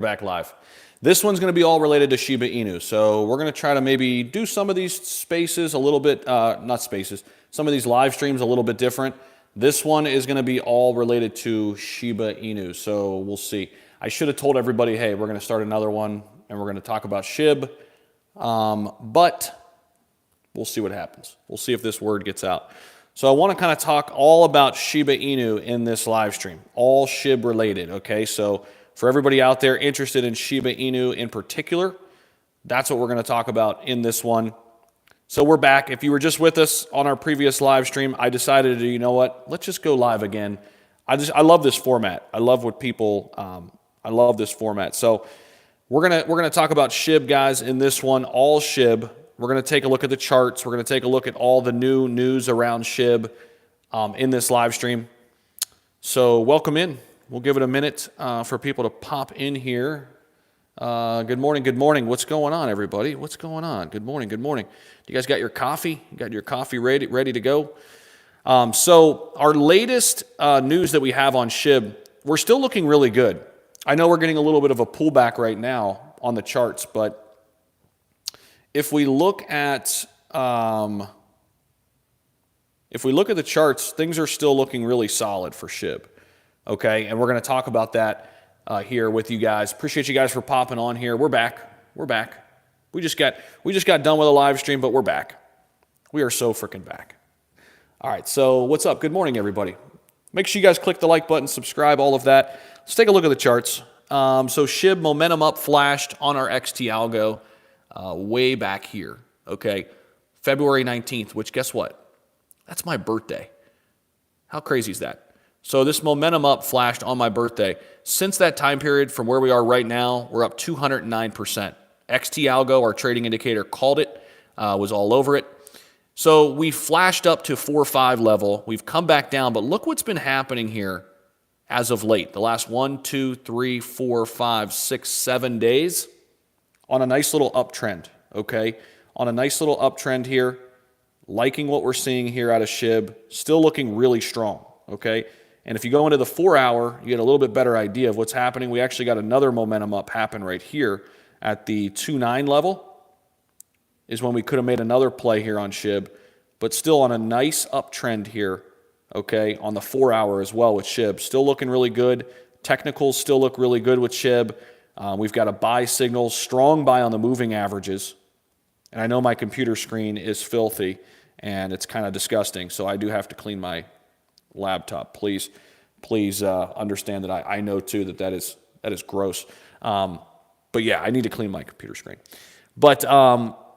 Back live. This one's going to be all related to Shiba Inu. So we're going to try to maybe do some of these spaces a little bit, not spaces, some of these live streams a little bit different. This one is going to be all related to Shiba Inu. So we'll see. I should have told everybody, hey, we're going to start another one and we're going to talk about SHIB. But we'll see what happens. We'll see if this word gets out. So I want to kind of talk all about Shiba Inu in this live stream, all SHIB related. Okay, so for everybody out there interested in Shiba Inu in particular, that's what we're going to talk about in this one. So we're back. If you were just with us on our previous live stream, I decided to, you know what, let's just go live again. I love this format. I love what people, I love this format. So we're gonna talk about SHIB, guys, in this one, all SHIB. We're going to take a look at the charts. We're going to take a look at all the new news around SHIB in this live stream. So welcome in. We'll give it a minute for people to pop in here. Good morning, good morning. What's going on, everybody? What's going on? Good morning, good morning. You guys got your coffee? You got your coffee ready to go? So our latest news that we have on SHIB, we're still looking really good. I know we're getting a little bit of a pullback right now on the charts, but if we look at the charts, things are still looking really solid for SHIB. Okay, and we're going to talk about that here with you guys. Appreciate you guys for popping on here. We're back. We're back. We just got done with a live stream, but we're back. We are so freaking back. All right, so what's up? Good morning, everybody. Make sure you guys click the like button, subscribe, all of that. Let's take a look at the charts. So SHIB momentum up flashed on our XT algo way back here. Okay, February 19th, which guess what? That's my birthday. How crazy is that? So this momentum up flashed on my birthday. Since that time period, from where we are right now, we're up 209%. XT algo, our trading indicator, called it, was all over it. So we flashed up to 4-5 level. We've come back down, but look what's been happening here as of late. The last 1, 2, 3, 4, 5, 6, 7 days on a nice little uptrend, okay? On a nice little uptrend here. Liking what we're seeing here out of SHIB. Still looking really strong, okay? And if you go into the 4-hour, you get a little bit better idea of what's happening. We actually got another momentum up happen right here at the 2.9 level is when we could have made another play here on SHIB, but still on a nice uptrend here, okay, on the 4-hour as well with SHIB. Still looking really good. Technicals still look really good with SHIB. We've got a buy signal, strong buy on the moving averages. And I know my computer screen is filthy and it's kind of disgusting, so I do have to clean my laptop. Please understand that I know too that is gross. But yeah, I need to clean my computer screen. But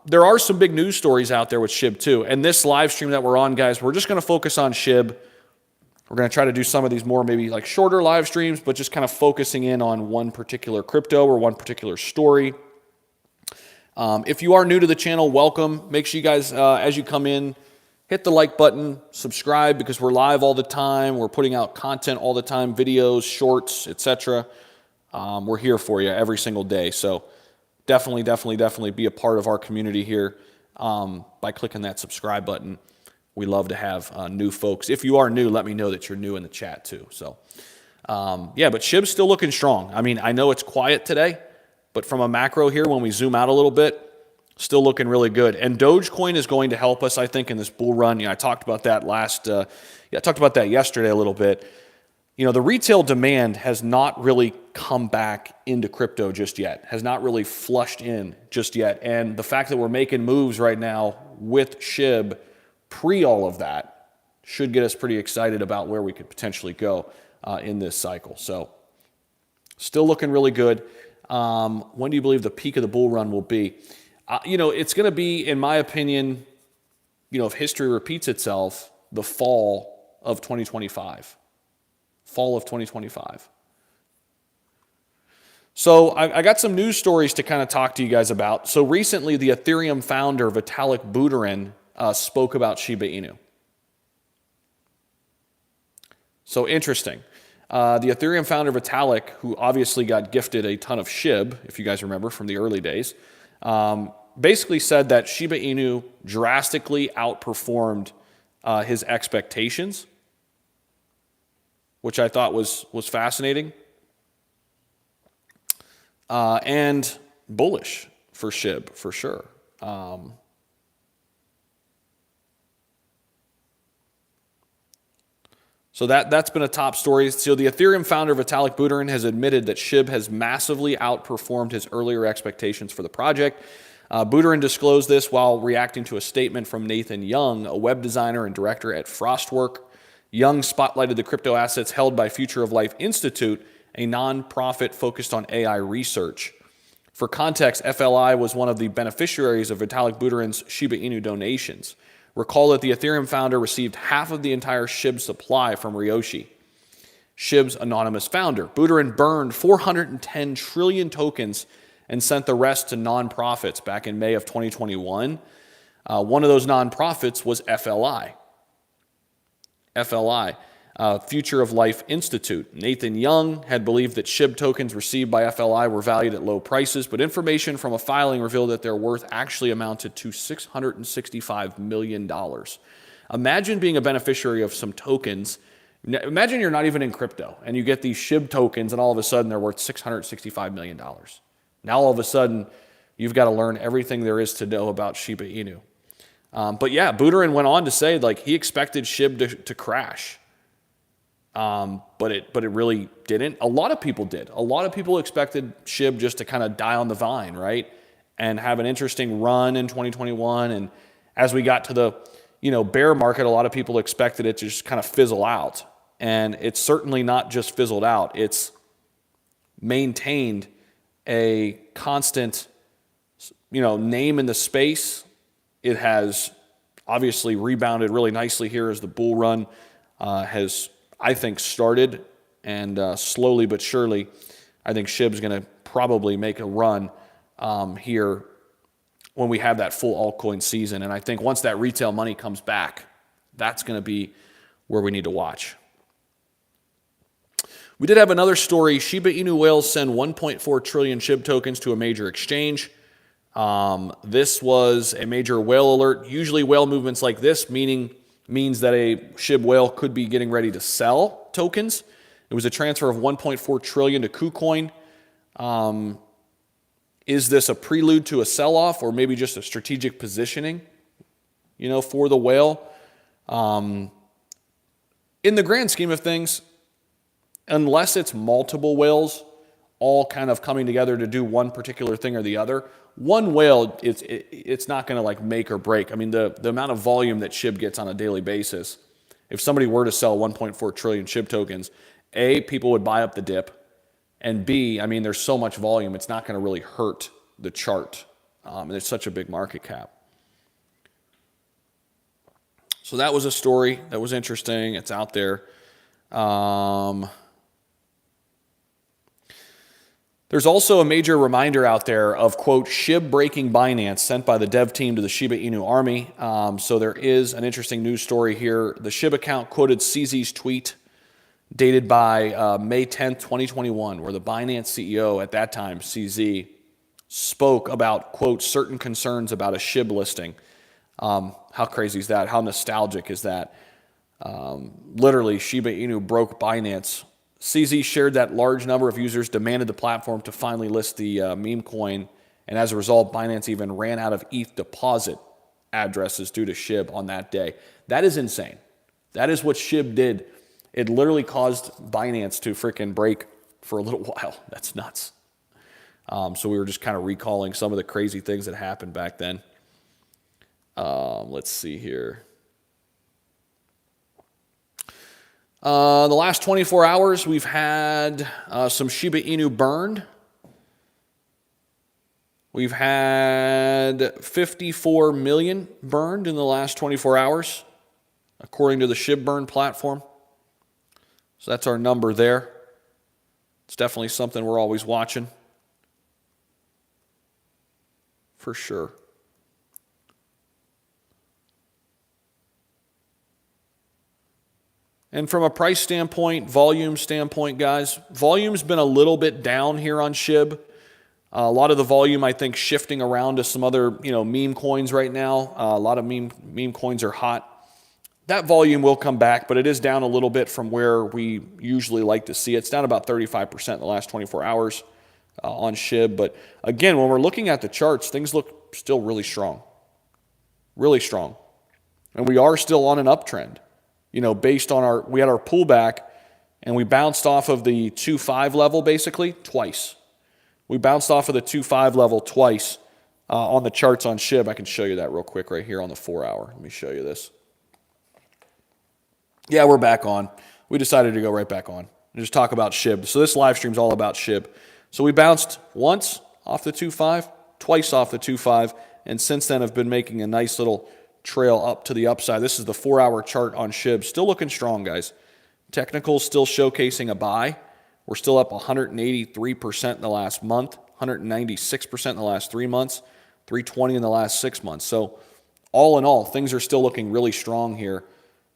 there are some big news stories out there with SHIB too. And this live stream that we're on, guys, we're just going to focus on SHIB. We're going to try to do some of these more maybe like shorter live streams, but just kind of focusing in on one particular crypto or one particular story. If you are new to the channel, welcome. Make sure you guys, as you come in, hit the like button, subscribe, because we're live all the time. We're putting out content all the time, videos, shorts, etc. We're here for you every single day. So definitely be a part of our community here by clicking that subscribe button. We love to have new folks. If you are new, let me know that you're new in the chat too. So yeah, but SHIB's still looking strong. I mean, I know it's quiet today, but from a macro here, when we zoom out a little bit, still looking really good. And Dogecoin is going to help us, I think, in this bull run. You know, I talked about that I talked about that yesterday a little bit. You know, the retail demand has not really come back into crypto just yet, has not really flushed in just yet. And the fact that we're making moves right now with SHIB pre all of that should get us pretty excited about where we could potentially go in this cycle. So still looking really good. When do you believe the peak of the bull run will be? You know, it's going to be, in my opinion, you know, if history repeats itself, the fall of 2025. Fall of 2025. So I got some news stories to kind of talk to you guys about. So recently, the Ethereum founder, Vitalik Buterin, spoke about Shiba Inu. So interesting. The Ethereum founder, Vitalik, who obviously got gifted a ton of SHIB, if you guys remember from the early days, basically said that Shiba Inu drastically outperformed his expectations, which I thought was fascinating. and bullish for SHIB for sure. So that's been a top story. So the Ethereum founder Vitalik Buterin has admitted that SHIB has massively outperformed his earlier expectations for the project. Buterin disclosed this while reacting to a statement from Nathan Young, a web designer and director at Frostwork. Young spotlighted the crypto assets held by Future of Life Institute, a nonprofit focused on AI research. For context, FLI was one of the beneficiaries of Vitalik Buterin's Shiba Inu donations. Recall that the Ethereum founder received half of the entire SHIB supply from Ryoshi, SHIB's anonymous founder. Buterin burned 410 trillion tokens and sent the rest to nonprofits back in May of 2021. One of those nonprofits was FLI. Future of Life Institute. Nathan Young had believed that SHIB tokens received by FLI were valued at low prices, but information from a filing revealed that their worth actually amounted to $665 million. Imagine being a beneficiary of some tokens. Imagine you're not even in crypto, and you get these SHIB tokens, and all of a sudden they're worth $665 million. Now all of a sudden, you've got to learn everything there is to know about Shiba Inu. But yeah, Buterin went on to say he expected SHIB to crash. But it really didn't. A lot of people did. A lot of people expected SHIB just to kind of die on the vine, right? And have an interesting run in 2021. And as we got to the bear market, a lot of people expected it to just kind of fizzle out. And it's certainly not just fizzled out. It's maintained a constant, name in the space. It has obviously rebounded really nicely here as the bull run has, I think, started, and slowly but surely, I think SHIB's going to probably make a run here when we have that full altcoin season. And I think once that retail money comes back, that's going to be where we need to watch. We did have another story. Shiba Inu whales send 1.4 trillion SHIB tokens to a major exchange. This was a major whale alert. Usually whale movements like this means that a SHIB whale could be getting ready to sell tokens. It was a transfer of 1.4 trillion to KuCoin. Is this a prelude to a sell-off, or maybe just a strategic positioning, for the whale? In the grand scheme of things, unless it's multiple whales all kind of coming together to do one particular thing or the other, one whale, it's not going to make or break. I mean, the amount of volume that SHIB gets on a daily basis, if somebody were to sell 1.4 trillion SHIB tokens, A, people would buy up the dip, and B, I mean, there's so much volume, it's not going to really hurt the chart. And it's such a big market cap. So that was a story that was interesting. It's out there. There's also a major reminder out there of, quote, SHIB breaking Binance sent by the dev team to the Shiba Inu army. So there is an interesting news story here. The SHIB account quoted CZ's tweet dated by May 10th, 2021, where the Binance CEO at that time, CZ, spoke about, quote, certain concerns about a SHIB listing. How crazy is that? How nostalgic is that? Literally, Shiba Inu broke Binance. CZ shared that large number of users demanded the platform to finally list the meme coin, and as a result, Binance even ran out of ETH deposit addresses due to SHIB on that day. That is insane. That is what SHIB did. It literally caused Binance to freaking break for a little while. That's nuts. So we were just kind of recalling some of the crazy things that happened back then. Let's see here. The last 24 hours, we've had some Shiba Inu burned. We've had 54 million burned in the last 24 hours, according to the SHIB burn platform. So that's our number there. It's definitely something we're always watching, for sure. And from a price standpoint, volume standpoint, guys, volume's been a little bit down here on SHIB. A lot of the volume, I think, shifting around to some other, meme coins right now. A lot of meme coins are hot. That volume will come back, but it is down a little bit from where we usually like to see it. It's down about 35% in the last 24 hours. on SHIB. But again, when we're looking at the charts, things look still really strong. Really strong. And we are still on an uptrend. You know, based on we had our pullback and we bounced off of the 2.5 level basically twice. We bounced off of the 2.5 level twice on the charts on SHIB. I can show you that real quick right here on the 4 hour. Let me show you this. Yeah, we're back on. We decided to go right back on and just talk about SHIB. So this live stream is all about SHIB. So we bounced once off the 2.5, twice off the 2.5, and since then have been making a nice little trail up to the upside. This is the 4 hour chart on SHIB. Still looking strong, guys. Technicals still showcasing a buy. We're still up 183% in the last month, 196% in the last 3 months, 320 in the last 6 months. So all in all, things are still looking really strong here.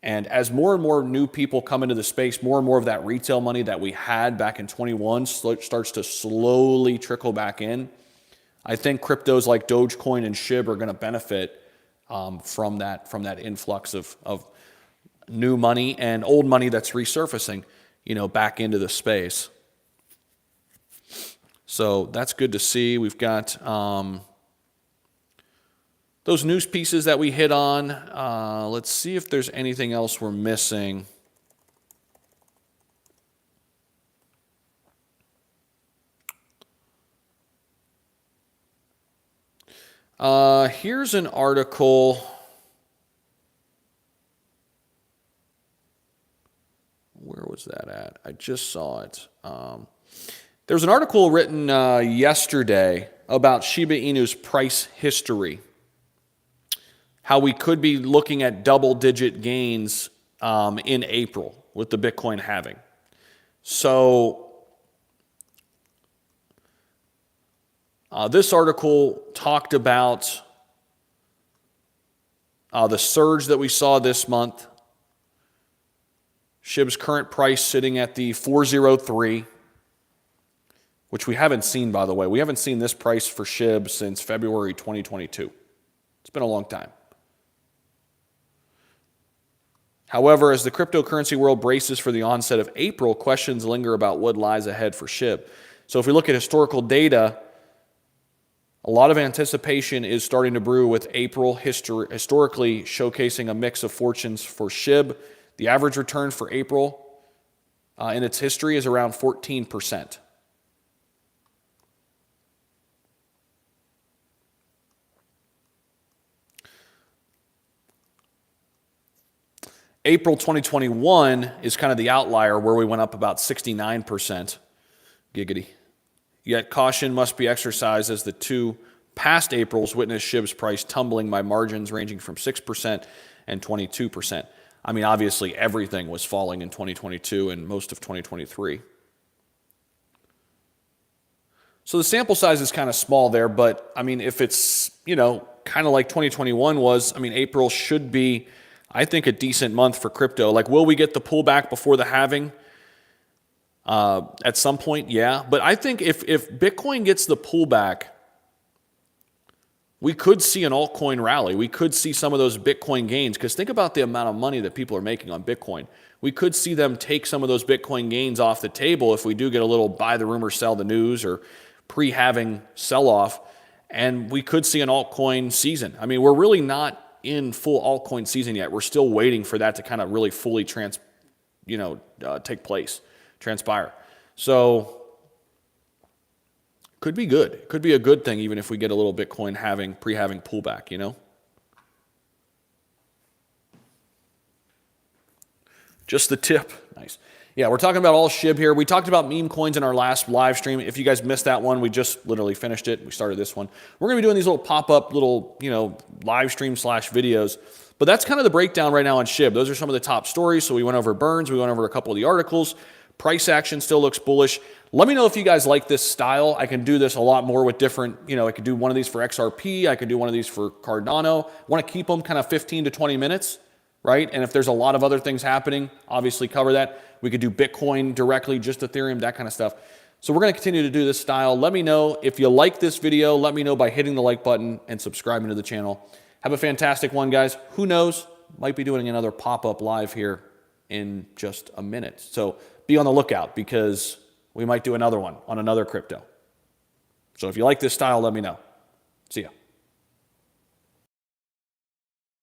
And as more and more new people come into the space, more and more of that retail money that we had back in 21 starts to slowly trickle back in. I think cryptos like Dogecoin and SHIB are going to benefit from that influx of new money and old money that's resurfacing, you know, back into the space. So that's good to see. We've got those news pieces that we hit on. Let's see if there's anything else we're missing. Here's an article. Where was that at? I just saw it. There's an article written yesterday about Shiba Inu's price history. How we could be looking at double-digit gains in April with the Bitcoin halving. So this article talked about the surge that we saw this month. SHIB's current price sitting at the 403, which we haven't seen, by the way. We haven't seen this price for SHIB since February 2022. It's been a long time. However, as the cryptocurrency world braces for the onset of April, questions linger about what lies ahead for SHIB. So if we look at historical data, a lot of anticipation is starting to brew with April historically showcasing a mix of fortunes for SHIB. The average return for April in its history is around 14%. April 2021 is kind of the outlier where we went up about 69%. Giggity. Yet caution must be exercised as the two past Aprils witnessed SHIB's price tumbling by margins ranging from 6% and 22%. I mean, obviously everything was falling in 2022 and most of 2023. So the sample size is kind of small there, but I mean, if it's, you know, kind of like 2021 was, I mean, April should be, I think, a decent month for crypto. Like, will we get the pullback before the halving? At some point, yeah. But I think if Bitcoin gets the pullback, we could see an altcoin rally. We could see some of those Bitcoin gains, because think about the amount of money that people are making on Bitcoin. We could see them take some of those Bitcoin gains off the table if we do get a little buy the rumor, sell the news, or pre-halving sell-off, and we could see an altcoin season. I mean, we're really not in full altcoin season yet. We're still waiting for that to kind of really fully take place, transpire. So could be good. Could be a good thing even if we get a little Bitcoin pre-halving pullback, you know? Just the tip. Nice. Yeah, we're talking about all SHIB here. We talked about meme coins in our last live stream. If you guys missed that one, we just literally finished it. We started this one. We're going to be doing these little pop-up live stream / videos. But that's kind of the breakdown right now on SHIB. Those are some of the top stories. So we went over Burns. We went over a couple of the articles. Price action still looks bullish. Let me know if you guys like this style. I can do this a lot more with different, I could do one of these for XRP. I could do one of these for Cardano. I want to keep them kind of 15 to 20 minutes, right? And if there's a lot of other things happening, obviously cover that. We could do Bitcoin directly, just Ethereum, that kind of stuff. So we're going to continue to do this style. Let me know if you like this video. Let me know by hitting the like button and subscribing to the channel. Have a fantastic one, guys. Who knows? Might be doing another pop-up live here in just a minute. So be on the lookout because we might do another one on another crypto. So if you like this style, let me know. See ya.